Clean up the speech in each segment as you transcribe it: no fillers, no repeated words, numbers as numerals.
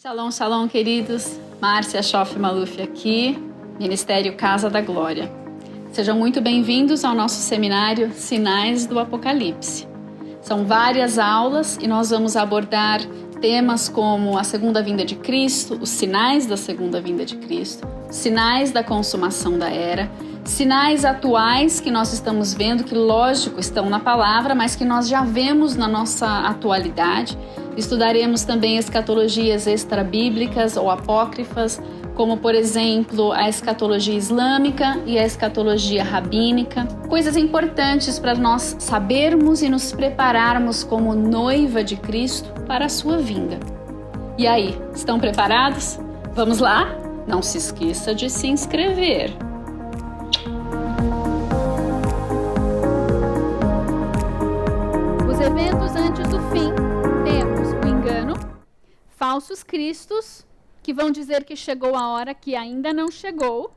Shalom, shalom, queridos. Márcia Schoff Maluf aqui, Ministério Casa da Glória. Sejam muito bem-vindos ao nosso seminário Sinais do Apocalipse. São várias aulas e nós vamos abordar temas como a segunda vinda de Cristo, os sinais da segunda vinda de Cristo, sinais da consumação da era, sinais atuais que nós estamos vendo, que lógico estão na palavra, mas que nós já vemos na nossa atualidade. Estudaremos também escatologias extrabíblicas ou apócrifas, como por exemplo a escatologia islâmica e a escatologia rabínica. Coisas importantes para nós sabermos e nos prepararmos como noiva de Cristo para a sua vinda. E aí, estão preparados? Vamos lá? Não se esqueça de se inscrever. Os eventos antes do fim. Falsos cristos, que vão dizer que chegou a hora que ainda não chegou.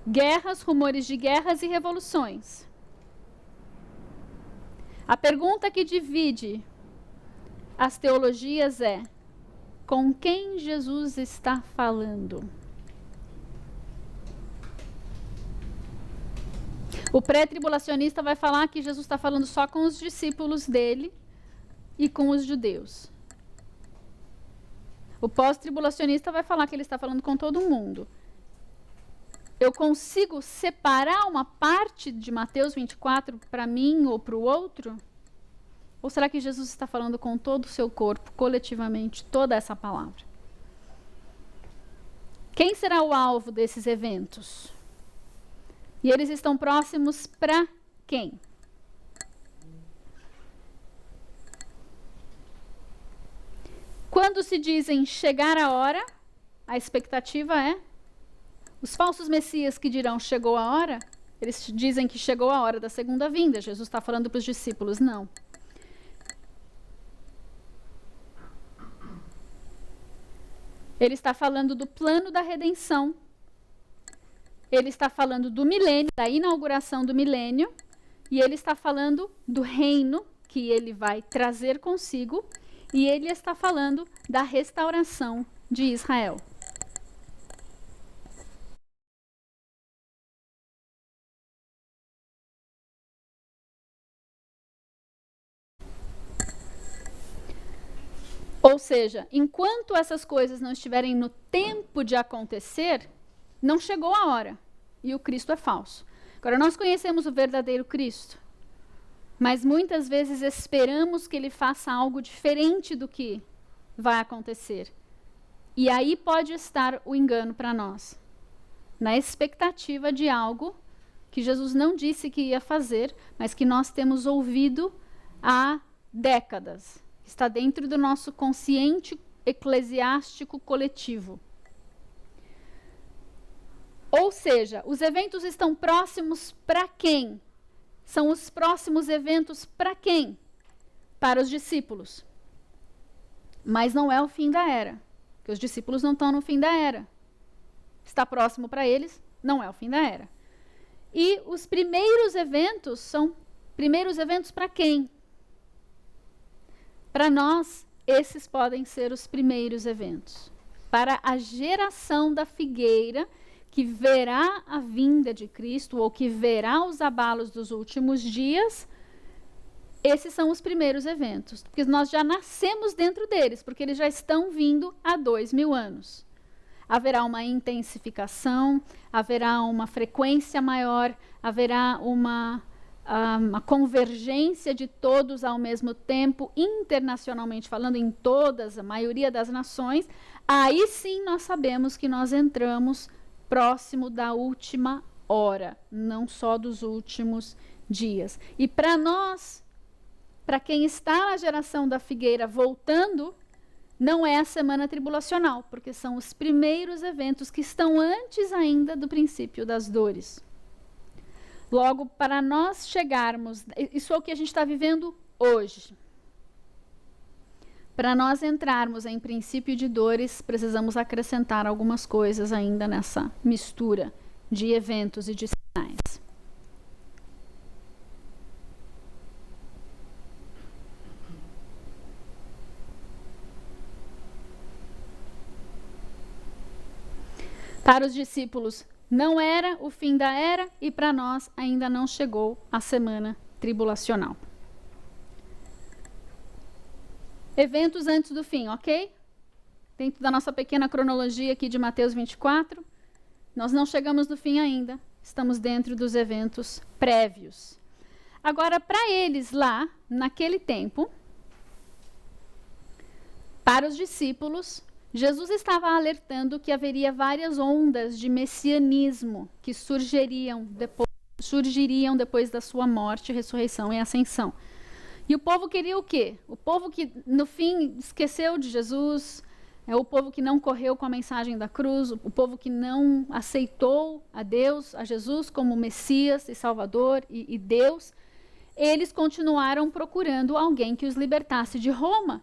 Guerras, rumores de guerras e revoluções. A pergunta que divide as teologias é: com quem Jesus está falando? O pré-tribulacionista vai falar que Jesus está falando só com os discípulos dele e com os judeus. O pós-tribulacionista vai falar que ele está falando com todo mundo. Eu consigo separar uma parte de Mateus 24 para mim ou para o outro? Ou será que Jesus está falando com todo o seu corpo, coletivamente, toda essa palavra? Quem será o alvo desses eventos? E eles estão próximos para quem? Quando se dizem chegar a hora, a expectativa é os falsos messias que dirão chegou a hora, eles dizem que chegou a hora da segunda vinda. Jesus está falando para os discípulos, não. Ele está falando do plano da redenção. Ele está falando do milênio, da inauguração do milênio, e ele está falando do reino que ele vai trazer consigo. E ele está falando da restauração de Israel. Ou seja, enquanto essas coisas não estiverem no tempo de acontecer, não chegou a hora. E o Cristo é falso. Agora, nós conhecemos o verdadeiro Cristo. Mas muitas vezes esperamos que ele faça algo diferente do que vai acontecer. E aí pode estar o engano para nós. Na expectativa de algo que Jesus não disse que ia fazer, mas que nós temos ouvido há décadas. Está dentro do nosso consciente eclesiástico coletivo. Ou seja, os eventos estão próximos para quem? São os próximos eventos para quem? Para os discípulos. Mas não é o fim da era. Porque os discípulos não estão no fim da era. Está próximo para eles, não é o fim da era. E os primeiros eventos são primeiros eventos para quem? Para nós, esses podem ser os primeiros eventos. Para a geração da figueira que verá a vinda de Cristo ou que verá os abalos dos últimos dias, esses são os primeiros eventos. Porque nós já nascemos dentro deles, porque eles já estão vindo há 2000 anos. Haverá uma intensificação, haverá uma frequência maior, haverá uma convergência de todos ao mesmo tempo, internacionalmente falando, em todas, a maioria das nações. Aí sim nós sabemos que nós entramos próximo da última hora, não só dos últimos dias. E para nós, para quem está na geração da figueira voltando, não é a semana tribulacional, porque são os primeiros eventos que estão antes ainda do princípio das dores. Logo, para nós chegarmos, isso é o que a gente está vivendo hoje. Para nós entrarmos em princípio de dores, precisamos acrescentar algumas coisas ainda nessa mistura de eventos e de sinais. Para os discípulos não era o fim da era e para nós ainda não chegou a semana tribulacional. Eventos antes do fim, ok? Dentro da nossa pequena cronologia aqui de Mateus 24, nós não chegamos no fim ainda, estamos dentro dos eventos prévios. Agora, para eles lá, naquele tempo, para os discípulos, Jesus estava alertando que haveria várias ondas de messianismo que surgiriam depois da sua morte, ressurreição e ascensão. E o povo queria o quê? O povo que, no fim, esqueceu de Jesus, o povo que não correu com a mensagem da cruz, o povo que não aceitou a Deus, a Jesus como Messias e Salvador e Deus, eles continuaram procurando alguém que os libertasse de Roma.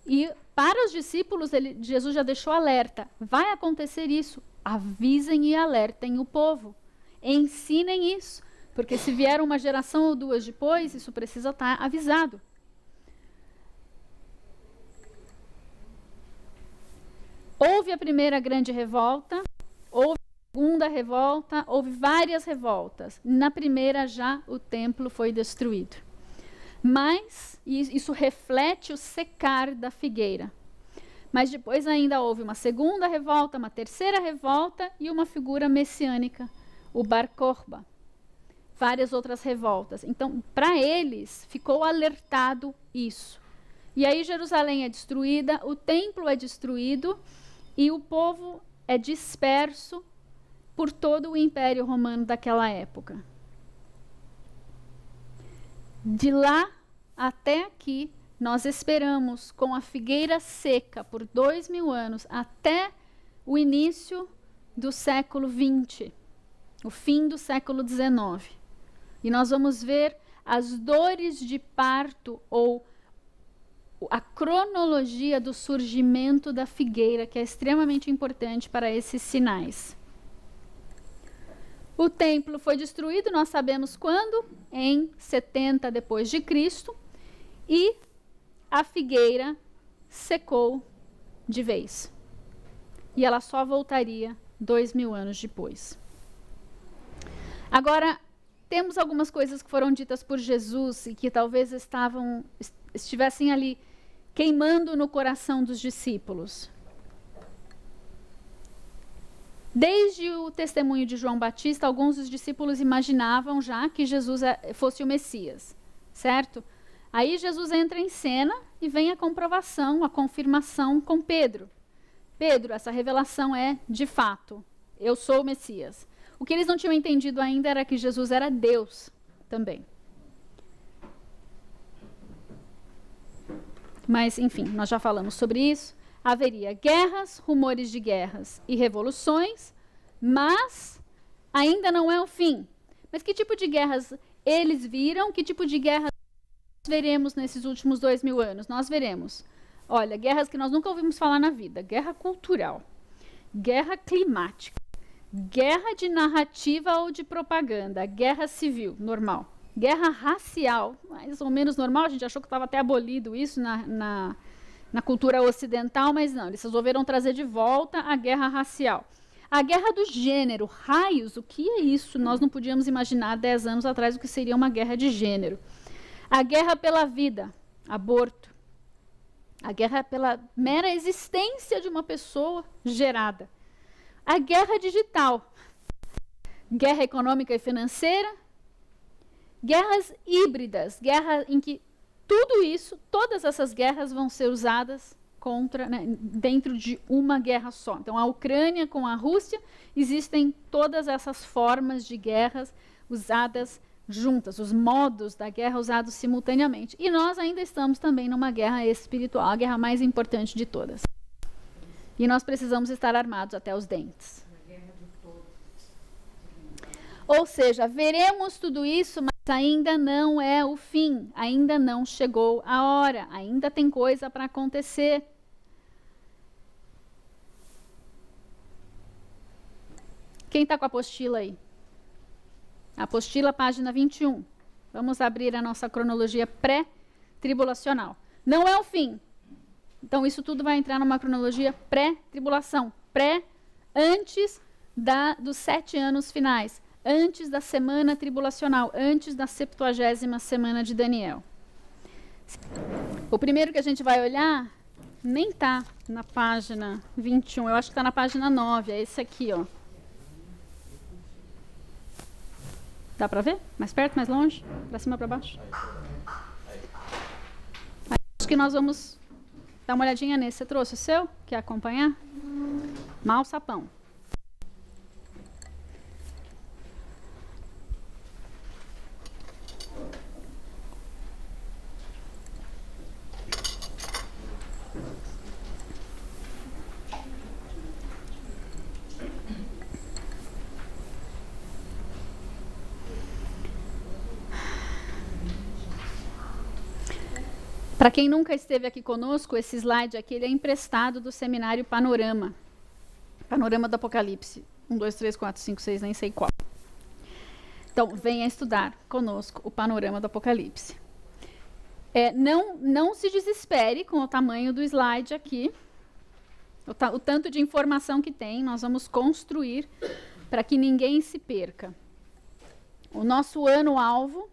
E para os discípulos, Jesus já deixou alerta. Vai acontecer isso. Avisem e alertem o povo. Ensinem isso. Porque se vier uma geração ou duas depois, isso precisa estar avisado. Houve a primeira grande revolta, houve a segunda revolta, houve várias revoltas. Na primeira já o templo foi destruído. Mas isso reflete o secar da figueira. Mas depois ainda houve uma segunda revolta, uma terceira revolta e uma figura messiânica, o Bar Kokhba. Várias outras revoltas. Então, para eles, ficou alertado isso. E aí Jerusalém é destruída, o templo é destruído e o povo é disperso por todo o Império Romano daquela época. De lá até aqui, nós esperamos com a figueira seca por 2000 anos, até o início do século XX, o fim do século XIX. E nós vamos ver as dores de parto ou a cronologia do surgimento da figueira, que é extremamente importante para esses sinais. O templo foi destruído, nós sabemos quando? Em 70 depois de Cristo, e a figueira secou de vez. E ela só voltaria 2000 anos depois. Agora, temos algumas coisas que foram ditas por Jesus e que talvez estivessem ali queimando no coração dos discípulos. Desde o testemunho de João Batista, alguns dos discípulos imaginavam já que Jesus fosse o Messias, certo? Aí Jesus entra em cena e vem a comprovação, a confirmação com Pedro. Pedro, essa revelação é de fato, eu sou o Messias. O que eles não tinham entendido ainda era que Jesus era Deus também. Mas, enfim, nós já falamos sobre isso. Haveria guerras, rumores de guerras e revoluções, mas ainda não é o fim. Mas que tipo de guerras eles viram? Que tipo de guerras nós veremos nesses últimos 2000 anos? Nós veremos, olha, guerras que nós nunca ouvimos falar na vida. Guerra cultural, guerra climática, guerra de narrativa ou de propaganda, guerra civil, normal. Guerra racial, mais ou menos normal, a gente achou que estava até abolido isso na cultura ocidental, mas não, eles resolveram trazer de volta a guerra racial. A guerra do gênero, raios, o que é isso? Nós não podíamos imaginar 10 anos atrás o que seria uma guerra de gênero. A guerra pela vida, aborto. A guerra pela mera existência de uma pessoa gerada. A guerra digital, guerra econômica e financeira, guerras híbridas, guerra em que tudo isso, todas essas guerras vão ser usadas dentro de uma guerra só. Então, a Ucrânia com a Rússia, existem todas essas formas de guerras usadas juntas, os modos da guerra usados simultaneamente. E nós ainda estamos também numa guerra espiritual, a guerra mais importante de todas. E nós precisamos estar armados até os dentes. Ou seja, veremos tudo isso, mas ainda não é o fim, ainda não chegou a hora, ainda tem coisa para acontecer. Quem está com a apostila aí? Apostila, página 21. Vamos abrir a nossa cronologia pré-tribulacional. Não é o fim. Então, isso tudo vai entrar numa cronologia pré-tribulação. Antes dos 7 anos finais, antes da semana tribulacional, antes da 70ª semana de Daniel. O primeiro que a gente vai olhar nem está na página 21, eu acho que está na página 9, é esse aqui, ó. Dá para ver? Mais perto, mais longe? Para cima, para baixo? Acho que nós vamos dar uma olhadinha nesse. Você trouxe o seu? Quer acompanhar? Mal sapão. Para quem nunca esteve aqui conosco, esse slide aqui ele é emprestado do seminário Panorama. Panorama do Apocalipse. 1, 2, 3, 4, 5, 6, nem sei qual. Então, venha estudar conosco o Panorama do Apocalipse. Não se desespere com o tamanho do slide aqui. O tanto de informação que tem, nós vamos construir para que ninguém se perca. O nosso ano-alvo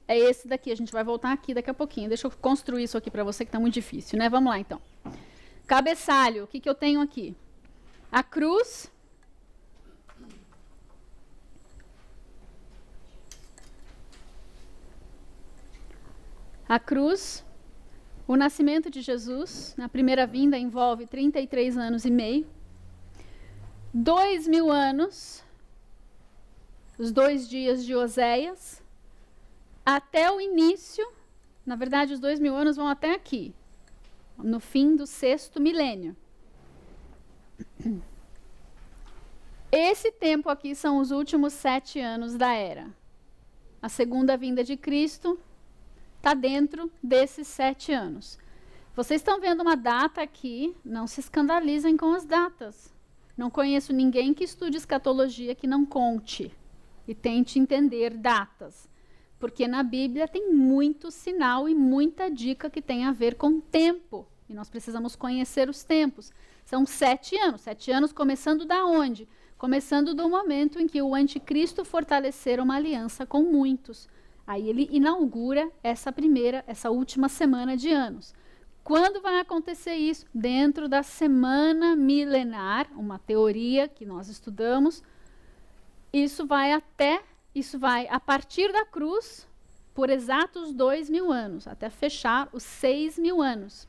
é esse daqui, a gente vai voltar aqui daqui a pouquinho. Deixa eu construir isso aqui para você que está muito difícil, né? Vamos lá, então. Cabeçalho, o que eu tenho aqui? A cruz. A cruz, o nascimento de Jesus, na primeira vinda, envolve 33 anos e meio. 2000 anos, os 2 dias de Oséias, até o início, na verdade, os 2000 anos vão até aqui, no fim do 6º milênio. Esse tempo aqui são os últimos 7 anos da era. A segunda vinda de Cristo está dentro desses 7 anos. Vocês estão vendo uma data aqui, não se escandalizem com as datas. Não conheço ninguém que estude escatologia que não conte e tente entender datas. Porque na Bíblia tem muito sinal e muita dica que tem a ver com tempo. E nós precisamos conhecer os tempos. São 7 anos. 7 anos começando da onde? Começando do momento em que o anticristo fortalecer uma aliança com muitos. Aí ele inaugura essa última semana de anos. Quando vai acontecer isso? Dentro da semana milenar, uma teoria que nós estudamos. Isso vai a partir da cruz, por exatos 2000 anos, até fechar os 6000 anos.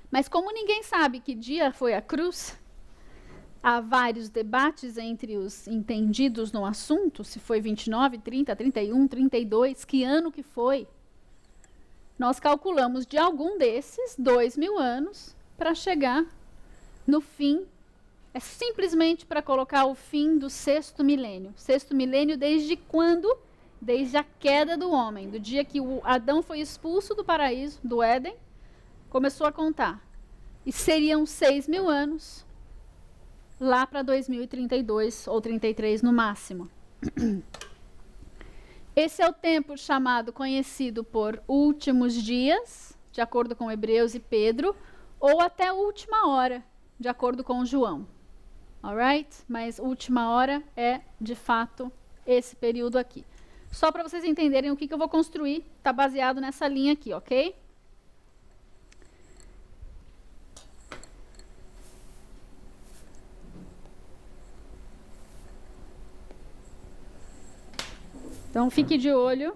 Mas como ninguém sabe que dia foi a cruz, há vários debates entre os entendidos no assunto, se foi 29, 30, 31, 32, que ano que foi. Nós calculamos de algum desses 2000 anos para chegar no fim. É simplesmente para colocar o fim do 6º milênio. 6º milênio desde quando? Desde a queda do homem. Do dia que o Adão foi expulso do paraíso, do Éden, começou a contar. E seriam 6000 anos, lá para 2032 ou 33 no máximo. Esse é o tempo conhecido por últimos dias, de acordo com Hebreus e Pedro, ou até a última hora, de acordo com João. Alright? Mas última hora é, de fato, esse período aqui. Só para vocês entenderem o que eu vou construir, está baseado nessa linha aqui, ok? Então, fique de olho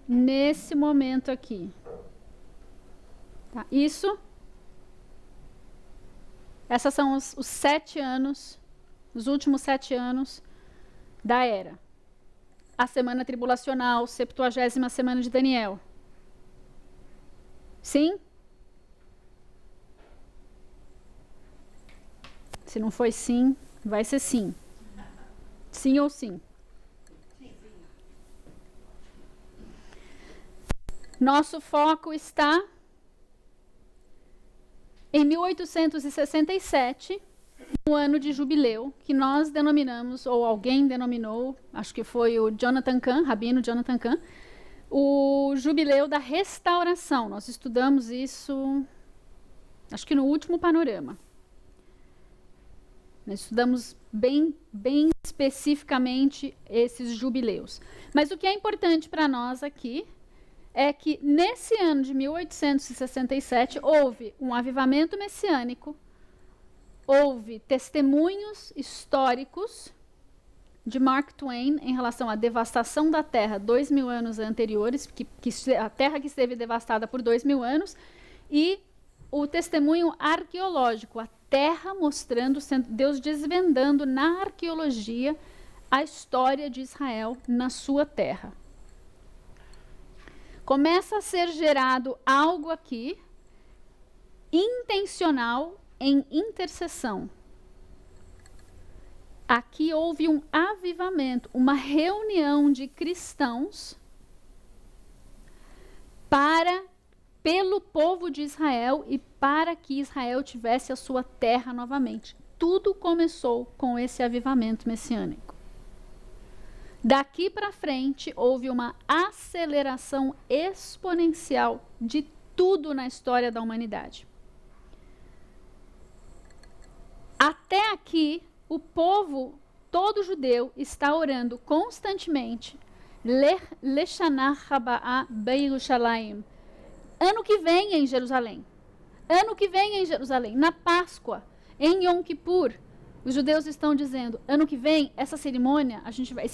nesse momento aqui. Tá? Essas são os 7 anos, os últimos 7 anos da era. A semana tribulacional, 70ª semana de Daniel. Sim? Se não foi sim, vai ser sim. Sim ou sim? Nosso foco está em 1867, no ano de jubileu, que nós denominamos, ou alguém denominou, acho que foi o Jonathan Cahn, Rabino Jonathan Cahn, o jubileu da restauração. Nós estudamos isso, acho que no último panorama. Nós estudamos bem especificamente esses jubileus. Mas o que é importante para nós aqui é que nesse ano de 1867 houve um avivamento messiânico, houve testemunhos históricos de Mark Twain em relação à devastação da terra 2000 anos anteriores, a terra que esteve devastada por 2000 anos, e o testemunho arqueológico, a terra mostrando, Deus desvendando na arqueologia a história de Israel na sua terra. Começa a ser gerado algo aqui intencional em intercessão. Aqui houve um avivamento, uma reunião de cristãos pelo povo de Israel e para que Israel tivesse a sua terra novamente. Tudo começou com esse avivamento messiânico. Daqui para frente, houve uma aceleração exponencial de tudo na história da humanidade. Até aqui, o povo todo judeu está orando constantemente. Leshanah Haba'a Beirushalayim. Ano que vem em Jerusalém. Ano que vem em Jerusalém. Na Páscoa, em Yom Kippur, os judeus estão dizendo, ano que vem, essa cerimônia,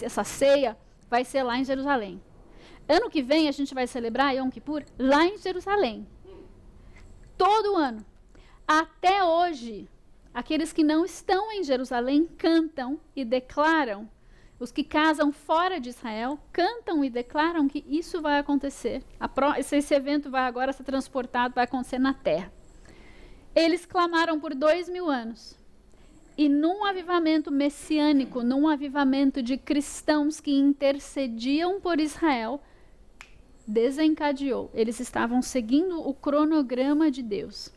essa ceia, vai ser lá em Jerusalém. Ano que vem, a gente vai celebrar Yom Kippur lá em Jerusalém. Todo ano. Até hoje, aqueles que não estão em Jerusalém cantam e declaram, os que casam fora de Israel cantam e declaram que isso vai acontecer. Esse evento vai agora ser transportado, vai acontecer na terra. Eles clamaram por 2000 anos. E num avivamento messiânico, num avivamento de cristãos que intercediam por Israel, desencadeou. Eles estavam seguindo o cronograma de Deus,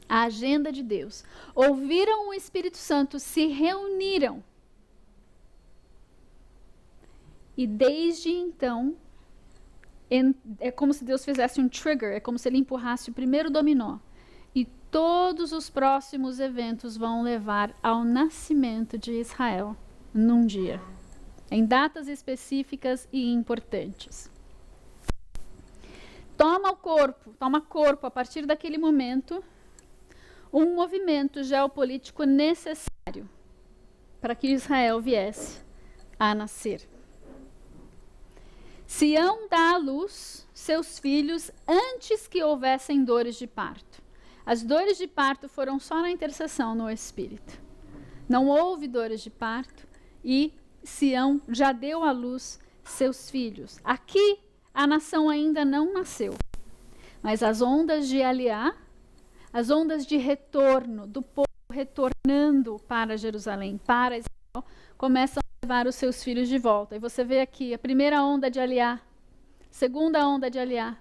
a agenda de Deus. Ouviram o Espírito Santo, se reuniram. E desde então, é como se Deus fizesse um trigger, é como se ele empurrasse o primeiro dominó. E todos os próximos eventos vão levar ao nascimento de Israel num dia, em datas específicas e importantes. Toma corpo a partir daquele momento um movimento geopolítico necessário para que Israel viesse a nascer. Sião dá à luz seus filhos antes que houvessem dores de parto. As dores de parto foram só na intercessão no Espírito. Não houve dores de parto e Sião já deu à luz seus filhos. Aqui a nação ainda não nasceu, mas as ondas de Aliá, as ondas de retorno, do povo retornando para Jerusalém, para Israel, começam a levar os seus filhos de volta. E você vê aqui a primeira onda de Aliá, segunda onda de Aliá.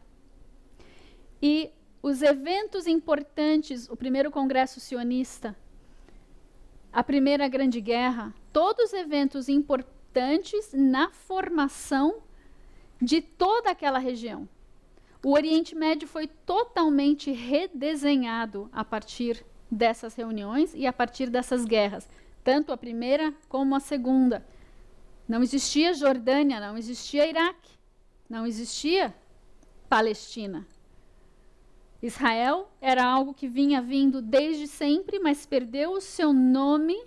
E os eventos importantes, o primeiro congresso sionista, a primeira grande guerra, todos eventos importantes na formação de toda aquela região. O Oriente Médio foi totalmente redesenhado a partir dessas reuniões e a partir dessas guerras, tanto a primeira como a segunda. Não existia Jordânia, não existia Iraque, não existia Palestina. Israel era algo que vinha vindo desde sempre, mas perdeu o seu nome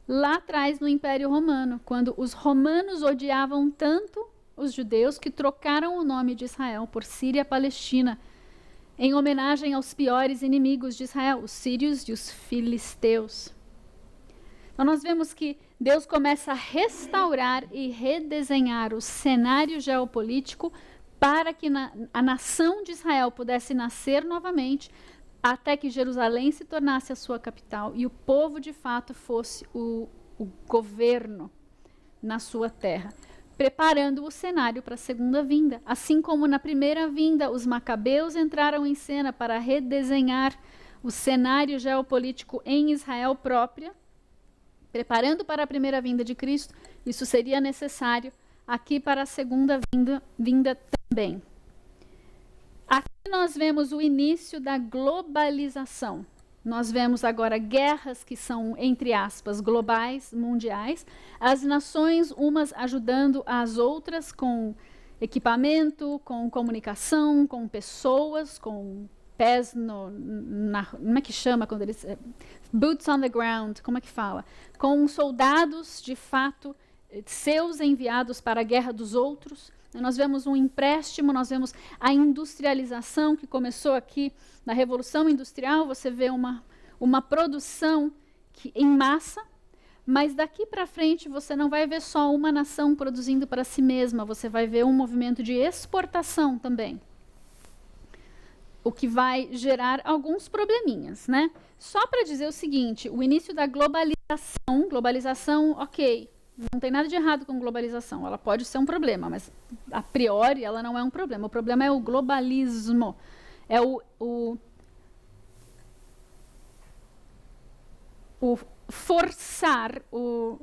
lá atrás no Império Romano, quando os romanos odiavam tanto os judeus que trocaram o nome de Israel por Síria-Palestina, em homenagem aos piores inimigos de Israel, os sírios e os filisteus. Então nós vemos que Deus começa a restaurar e redesenhar o cenário geopolítico para que a nação de Israel pudesse nascer novamente, até que Jerusalém se tornasse a sua capital e o povo de fato fosse o governo na sua terra, preparando o cenário para a segunda vinda. Assim como na primeira vinda os macabeus entraram em cena para redesenhar o cenário geopolítico em Israel própria, preparando para a primeira vinda de Cristo, isso seria necessário aqui para a segunda vinda também. Aqui nós vemos o início da globalização. Nós vemos agora guerras que são, entre aspas, globais, mundiais, as nações umas ajudando as outras com equipamento, com comunicação, com pessoas, com pés como é que chama quando eles... boots on the ground, como é que fala? Com soldados, de fato, seus enviados para a guerra dos outros. Nós vemos um empréstimo, nós vemos a industrialização que começou aqui na Revolução Industrial. Você vê uma produção em massa, mas daqui para frente você não vai ver só uma nação produzindo para si mesma, você vai ver um movimento de exportação também. O que vai gerar alguns probleminhas, né? Só para dizer o seguinte, o início da globalização, ok, não tem nada de errado com globalização, ela pode ser um problema, mas a priori ela não é um problema. O problema é o globalismo, é o forçar, o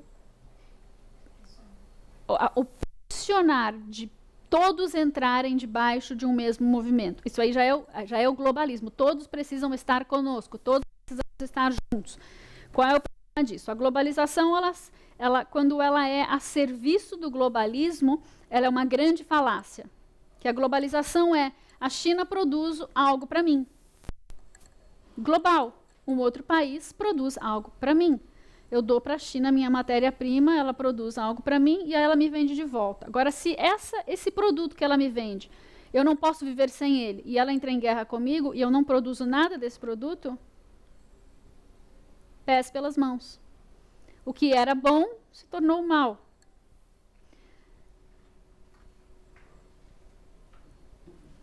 pressionar de todos entrarem debaixo de um mesmo movimento. Isso aí já é o globalismo. Todos precisam estar conosco, todos precisam estar juntos. Qual é o problema disso? A globalização, quando ela é a serviço do globalismo, ela é uma grande falácia. Que a globalização é: a China produz algo para mim. Global. Um outro país produz algo para mim. Eu dou para a China a minha matéria-prima, ela produz algo para mim e aí ela me vende de volta. Agora, se esse produto que ela me vende, eu não posso viver sem ele, e ela entra em guerra comigo e eu não produzo nada desse produto, pés pelas mãos. O que era bom se tornou mal.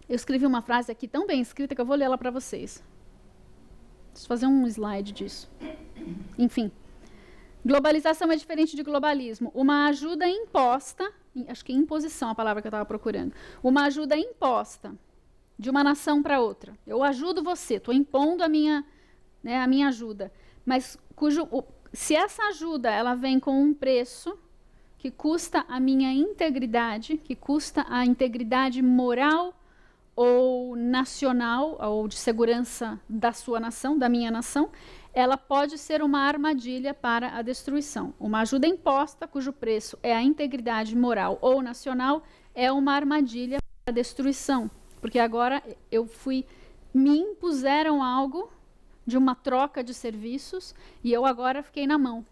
Eu escrevi uma frase aqui tão bem escrita que eu vou ler ela para vocês. Preciso fazer um slide disso. Enfim. Globalização é diferente de globalismo. Uma ajuda imposta, acho que é imposição a palavra que eu estava procurando. Uma ajuda imposta de uma nação para outra. Eu ajudo você, estou impondo a minha ajuda. Mas se essa ajuda ela vem com um preço que custa a minha integridade, que custa a integridade moral ou nacional, ou de segurança da sua nação, da minha nação, ela pode ser uma armadilha para a destruição. Uma ajuda imposta, cujo preço é a integridade moral ou nacional, é uma armadilha para a destruição. Porque agora me impuseram algo de uma troca de serviços e eu agora fiquei na mão.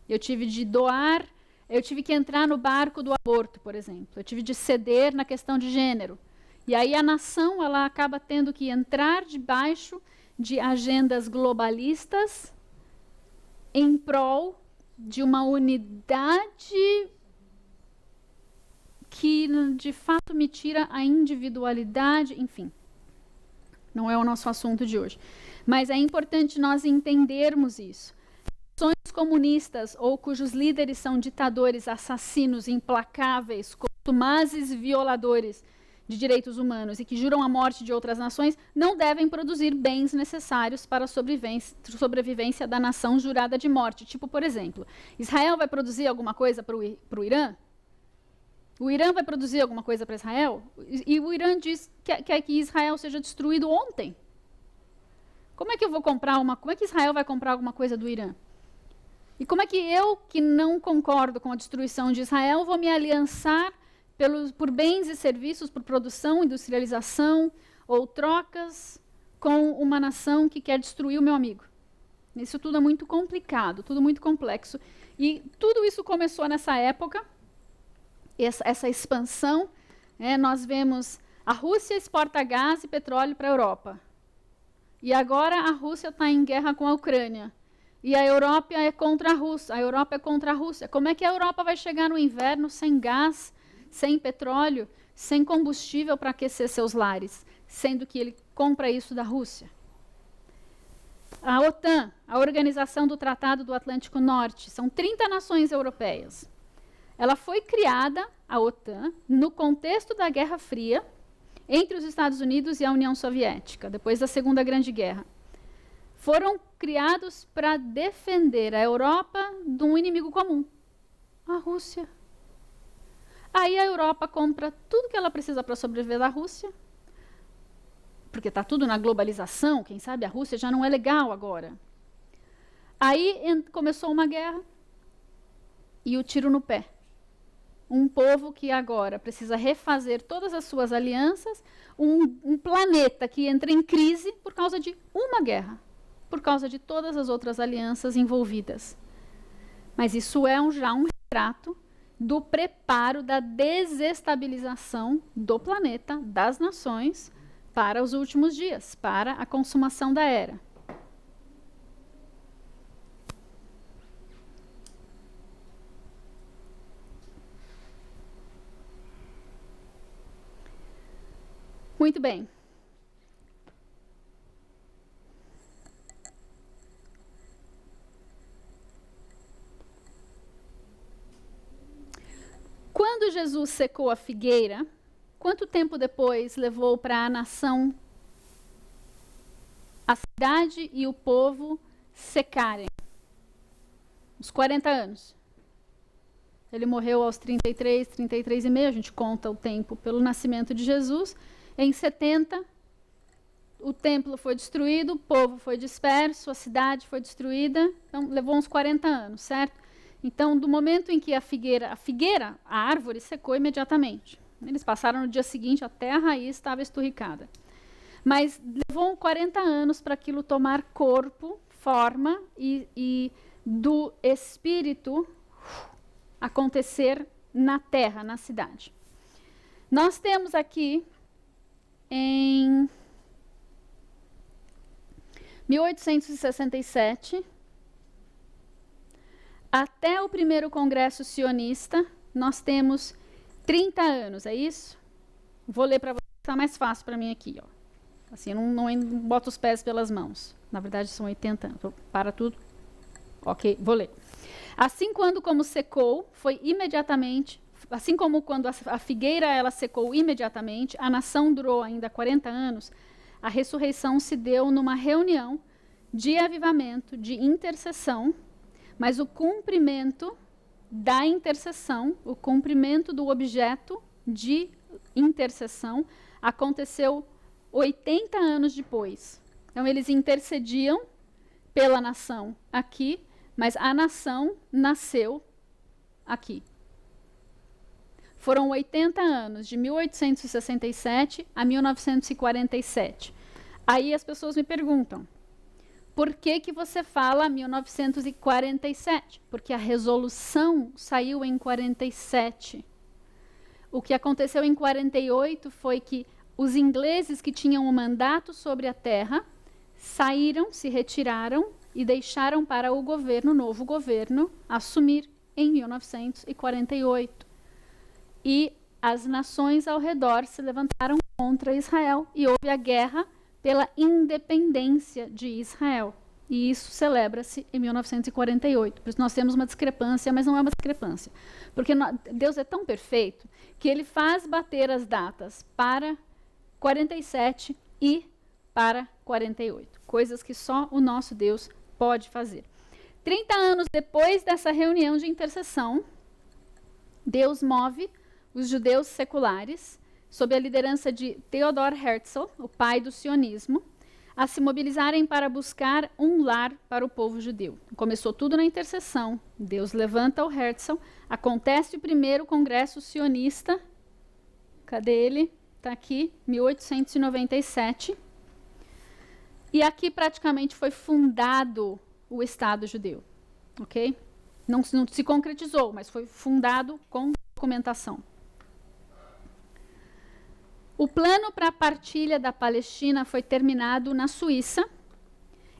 Eu tive de doar, eu tive que entrar no barco do aborto, por exemplo. Eu tive de ceder na questão de gênero. E aí a nação ela acaba tendo que entrar debaixo de agendas globalistas em prol de uma unidade que, de fato, me tira a individualidade, enfim. Não é o nosso assunto de hoje. Mas é importante nós entendermos isso. Nações comunistas ou cujos líderes são ditadores, assassinos, implacáveis, contumazes violadores de direitos humanos e que juram a morte de outras nações, não devem produzir bens necessários para a sobrevivência da nação jurada de morte. Tipo, por exemplo, Israel vai produzir alguma coisa para o Irã? O Irã vai produzir alguma coisa para Israel? E o Irã diz que quer que Israel seja destruído ontem. Como é que Israel vai comprar alguma coisa do Irã? E como é que eu, que não concordo com a destruição de Israel, vou me aliançar por bens e serviços, por produção, industrialização ou trocas com uma nação que quer destruir o meu amigo? Isso tudo é muito complicado, tudo muito complexo. E tudo isso começou nessa época, essa expansão. Nós vemos a Rússia exporta gás e petróleo para a Europa. E agora a Rússia está em guerra com a Ucrânia. E a Europa é contra a Rússia. A Europa é contra a Rússia. Como é que a Europa vai chegar no inverno sem gás, sem petróleo, sem combustível para aquecer seus lares, sendo que ele compra isso da Rússia? A OTAN, a Organização do Tratado do Atlântico Norte, são 30 nações europeias. Ela foi criada, a OTAN, no contexto da Guerra Fria, entre os Estados Unidos e a União Soviética, depois da Segunda Grande Guerra. Foram criados para defender a Europa de um inimigo comum, a Rússia. Aí a Europa compra tudo que ela precisa para sobreviver da Rússia, porque está tudo na globalização, quem sabe a Rússia já não é legal agora. Aí começou uma guerra e o tiro no pé. Um povo que agora precisa refazer todas as suas alianças, um planeta que entra em crise por causa de uma guerra, por causa de todas as outras alianças envolvidas. Mas isso é já um retrato do preparo da desestabilização do planeta, das nações, para os últimos dias, para a consumação da era. Muito bem. Quando Jesus secou a figueira, quanto tempo depois levou para a nação, a cidade e o povo secarem? Uns 40 anos. Ele morreu aos 33 e meio, a gente conta o tempo pelo nascimento de Jesus. Em 70, o templo foi destruído, o povo foi disperso, a cidade foi destruída, então levou uns 40 anos, certo? Então, do momento em que a árvore secou imediatamente. Eles passaram no dia seguinte, até a raiz estava esturricada. Mas levou 40 anos para aquilo tomar corpo, forma e do espírito acontecer na terra, na cidade. Nós temos aqui em 1867, até o primeiro congresso sionista, nós temos 30 anos, é isso? Vou ler para vocês, está mais fácil para mim aqui. Ó. Assim, eu não boto os pés pelas mãos. Na verdade, são 80 anos. Para tudo. Ok, vou ler. Assim como secou, foi imediatamente, assim como quando a figueira ela secou imediatamente, a nação durou ainda 40 anos, a ressurreição se deu numa reunião de avivamento, de intercessão, mas o cumprimento da intercessão, o cumprimento do objeto de intercessão, aconteceu 80 anos depois. Então, eles intercediam pela nação aqui, mas a nação nasceu aqui. Foram 80 anos, de 1867 a 1947. Aí as pessoas me perguntam, por que você fala 1947? Porque a resolução saiu em 47. O que aconteceu em 48 foi que os ingleses que tinham o mandato sobre a terra saíram, se retiraram e deixaram para o novo governo, assumir em 1948. E as nações ao redor se levantaram contra Israel e houve a guerra pela independência de Israel. E isso celebra-se em 1948. Por isso nós temos uma discrepância, mas não é uma discrepância. Porque Deus é tão perfeito que ele faz bater as datas para 47 e para 48. Coisas que só o nosso Deus pode fazer. 30 anos depois dessa reunião de intercessão, Deus move os judeus seculares, sob a liderança de Theodor Herzl, o pai do sionismo, a se mobilizarem para buscar um lar para o povo judeu. Começou tudo na intercessão. Deus levanta o Herzl, acontece o primeiro congresso sionista. Cadê ele? Está aqui, 1897. E aqui praticamente foi fundado o Estado judeu. Ok? Não se concretizou, mas foi fundado com documentação. O plano para a partilha da Palestina foi terminado na Suíça,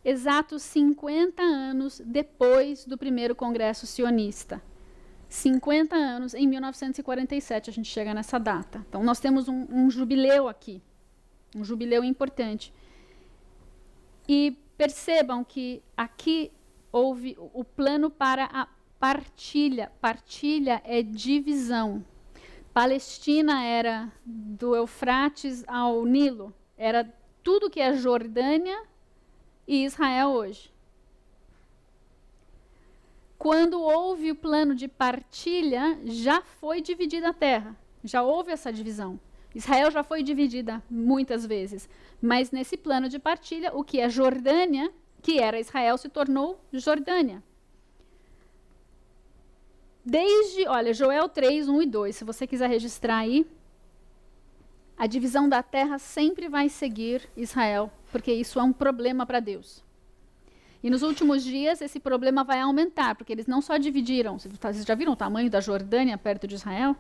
exatos 50 anos depois do primeiro congresso sionista. 50 anos, em 1947, a gente chega nessa data. Então, nós temos um jubileu aqui, um jubileu importante. E percebam que aqui houve o plano para a partilha. Partilha é divisão. Palestina era do Eufrates ao Nilo, era tudo que é Jordânia e Israel hoje. Quando houve o plano de partilha, já foi dividida a terra, já houve essa divisão. Israel já foi dividida muitas vezes, mas nesse plano de partilha, o que é Jordânia, que era Israel, se tornou Jordânia. Olha, Joel 3, 1 e 2, se você quiser registrar aí, a divisão da terra sempre vai seguir Israel, porque isso é um problema para Deus. E nos últimos dias esse problema vai aumentar, porque eles não só dividiram, vocês já viram o tamanho da Jordânia perto de Israel?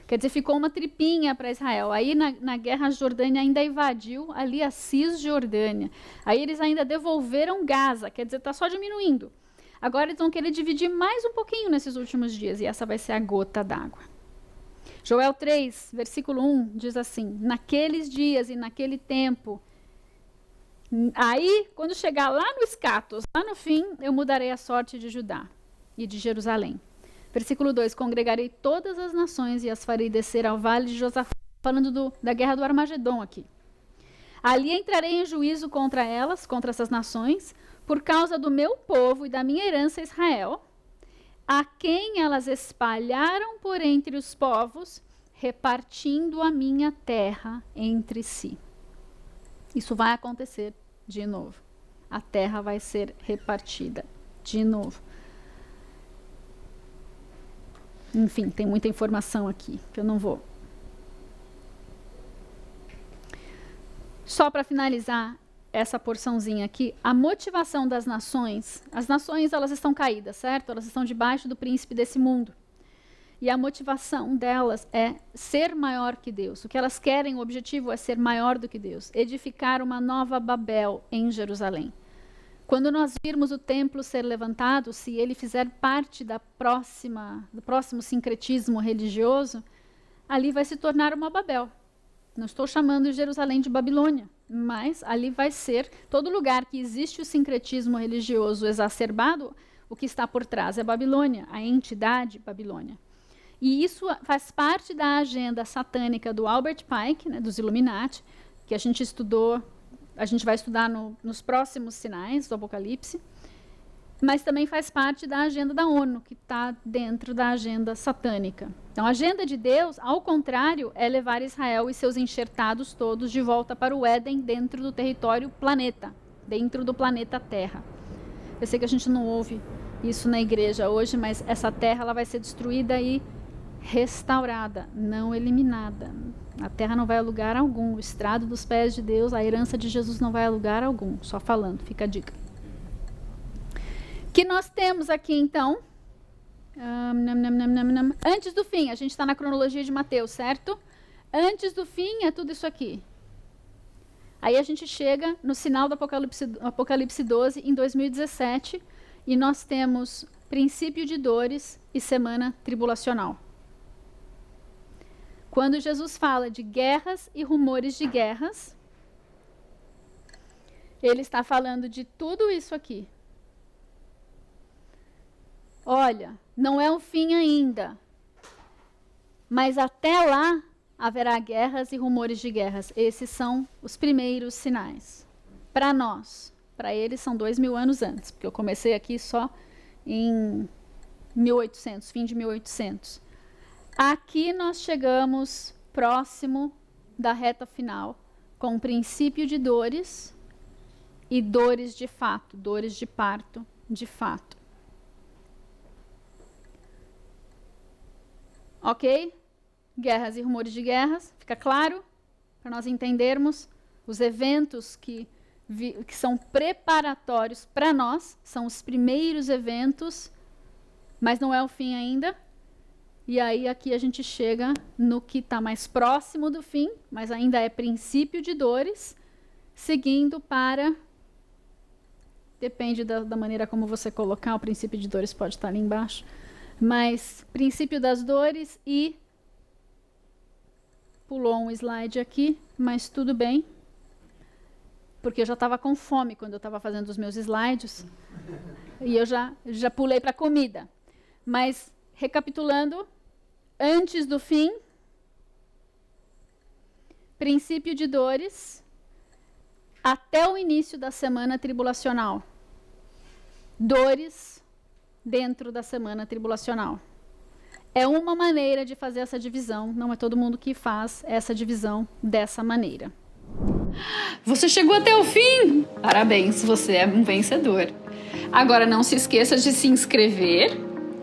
Quer dizer, ficou uma tripinha para Israel. Aí na guerra a Jordânia ainda invadiu ali a Cisjordânia. Aí eles ainda devolveram Gaza, quer dizer, está só diminuindo. Agora eles vão querer dividir mais um pouquinho nesses últimos dias, e essa vai ser a gota d'água. Joel 3, versículo 1, diz assim: naqueles dias e naquele tempo, aí, quando chegar lá no escatos, lá no fim, eu mudarei a sorte de Judá e de Jerusalém. Versículo 2, congregarei todas as nações e as farei descer ao vale de Josafá, falando da guerra do Armagedon aqui. Ali entrarei em juízo contra elas, contra essas nações, por causa do meu povo e da minha herança Israel, a quem elas espalharam por entre os povos, repartindo a minha terra entre si. Isso vai acontecer de novo. A terra vai ser repartida de novo. Enfim, tem muita informação aqui, que eu não vou. Só para finalizar essa porçãozinha aqui, a motivação das nações, as nações elas estão caídas, certo? Elas estão debaixo do príncipe desse mundo. E a motivação delas é ser maior que Deus. O que elas querem, o objetivo é ser maior do que Deus. Edificar uma nova Babel em Jerusalém. Quando nós virmos o templo ser levantado, se ele fizer parte do próximo sincretismo religioso, ali vai se tornar uma Babel. Não estou chamando Jerusalém de Babilônia, mas ali vai ser todo lugar que existe o sincretismo religioso exacerbado, o que está por trás é Babilônia, a entidade Babilônia. E isso faz parte da agenda satânica do Albert Pike, né, dos Illuminati, que a gente estudou. A gente vai estudar nos próximos sinais do Apocalipse, mas também faz parte da agenda da ONU, que está dentro da agenda satânica. Então, a agenda de Deus, ao contrário, é levar Israel e seus enxertados todos de volta para o Éden, dentro do território planeta, dentro do planeta Terra. Eu sei que a gente não ouve isso na igreja hoje, mas essa terra ela vai ser destruída e restaurada, não eliminada. A terra não vai a lugar algum. O estrado dos pés de Deus, a herança de Jesus não vai a lugar algum. Só falando, fica a dica. Que nós temos aqui, então, antes do fim, a gente está na cronologia de Mateus, certo? Antes do fim é tudo isso aqui. Aí a gente chega no sinal do Apocalipse 12, em 2017, e nós temos princípio de dores e semana tribulacional. Quando Jesus fala de guerras e rumores de guerras, ele está falando de tudo isso aqui. Olha, não é o fim ainda, mas até lá haverá guerras e rumores de guerras. Esses são os primeiros sinais. Para nós, para eles são 2000 anos antes, porque eu comecei aqui só em 1800, fim de 1800. Aqui nós chegamos próximo da reta final, com o princípio de dores e dores de fato, dores de parto de fato. Ok? Guerras e rumores de guerras, fica claro? Para nós entendermos os eventos que são preparatórios para nós, são os primeiros eventos, mas não é o fim ainda. E aí aqui a gente chega no que está mais próximo do fim, mas ainda é princípio de dores, seguindo para... Depende da maneira como você colocar, o princípio de dores pode estar ali embaixo. Mas princípio das dores e... Pulou um slide aqui, mas tudo bem. Porque eu já estava com fome quando eu estava fazendo os meus slides. E eu já pulei para a comida. Mas, recapitulando, antes do fim, princípio de dores, até o início da semana tribulacional. Dores dentro da semana tribulacional. É uma maneira de fazer essa divisão, não é todo mundo que faz essa divisão dessa maneira. Você chegou até o fim! Parabéns, você é um vencedor. Agora não se esqueça de se inscrever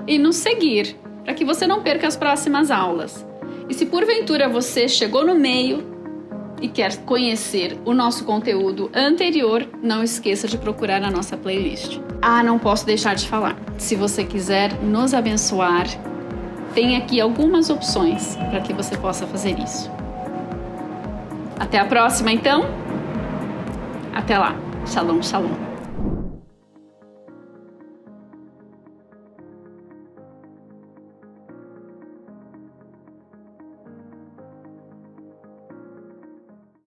e nos seguir, para que você não perca as próximas aulas. E se porventura você chegou no meio e quer conhecer o nosso conteúdo anterior, não esqueça de procurar na nossa playlist. Não posso deixar de falar. Se você quiser nos abençoar, tem aqui algumas opções para que você possa fazer isso. Até a próxima, então. Até lá. Shalom, shalom.